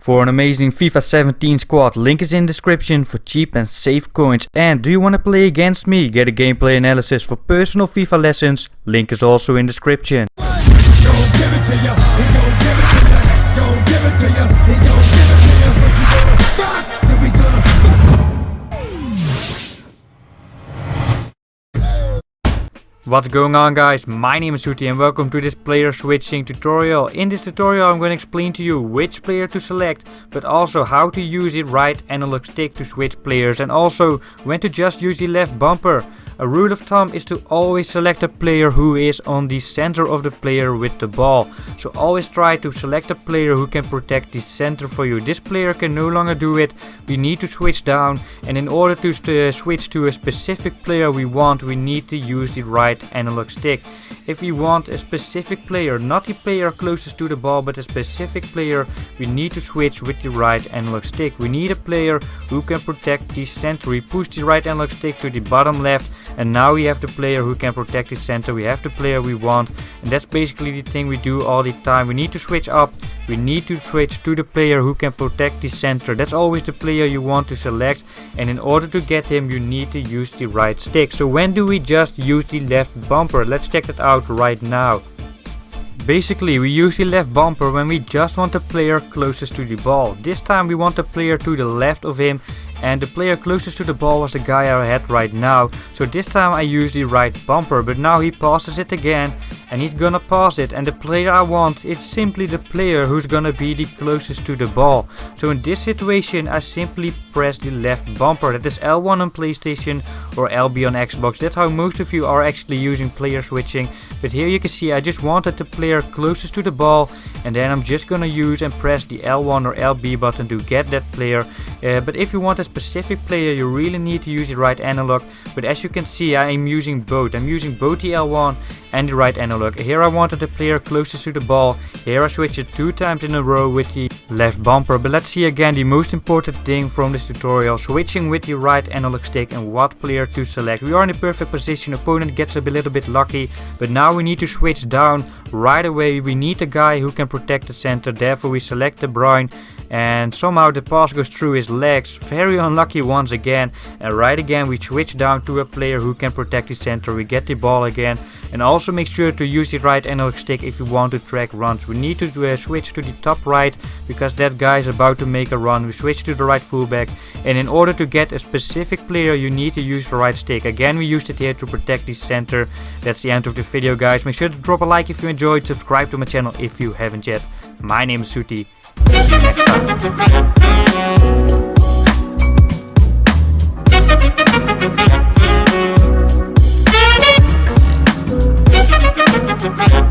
For an amazing FIFA 17 squad, link is in description for cheap and safe coins. And do you want to play against me? Get a gameplay analysis for personal FIFA lessons, link is also in description. What's going on, guys? My name is SOETIE and welcome to this player switching tutorial. In this tutorial I'm going to explain to you which player to select, but also how to use the right analog stick to switch players, and also when to just use the left bumper. A rule of thumb is to always select a player who is on the center of the player with the ball. So always try to select a player who can protect the center for you. This player can no longer do it. We need to switch down, and in order to switch to a specific player we want, we need to use the right analog stick. If we want a specific player, not the player closest to the ball, but a specific player, we need to switch with the right analog stick. We need a player who can protect the center. We push the right analog stick to the bottom left, and now we have the player who can protect the center. We have the player we want, and that's basically the thing we do all the time. We need to switch up. We need to switch to the player who can protect the center. That's always the player you want to select, and in order to get him you need to use the right stick. So when do we just use the left bumper? Let's check that out right now. Basically, we use the left bumper when we just want the player closest to the ball. This time we want the player to the left of him, and the player closest to the ball was the guy I had right now. So this time I use the right bumper, but now he passes it again and he's gonna pass it, and the player I want is simply the player who's gonna be the closest to the ball. So in this situation I simply press the left bumper. That is L1 on PlayStation or LB on Xbox. That's how most of you are actually using player switching. But here you can see I just wanted the player closest to the ball, and then I'm just gonna use and press the L1 or LB button to get that player. But if you want a specific player you really need to use the right analog. But as you can see I am using both. I'm using both the L1 and the right analog. Here I wanted the player closest to the ball. Here I switched it 2 times in a row with the left bumper. But let's see again the most important thing from this tutorial: switching with the right analog stick and what player to select. We are in a perfect position. Opponent gets a little bit lucky, but now we need to switch down right away. We need a guy who can protect the center. Therefore we select De Bruyne, and somehow the pass goes through his legs. Very unlucky once again. And right again we switch down to a player who can protect the center. We get the ball again, and also make sure to use the right analog stick if you want to track runs. We need to switch to the top right because that guy is about to make a run. We switch to the right fullback, and in order to get a specific player you need to use the right stick. Again we used it here to protect the center. That's the end of the video, guys. Make sure to drop a like if you enjoyed, subscribe to my channel if you haven't yet. My name is SOETIE. See you next time.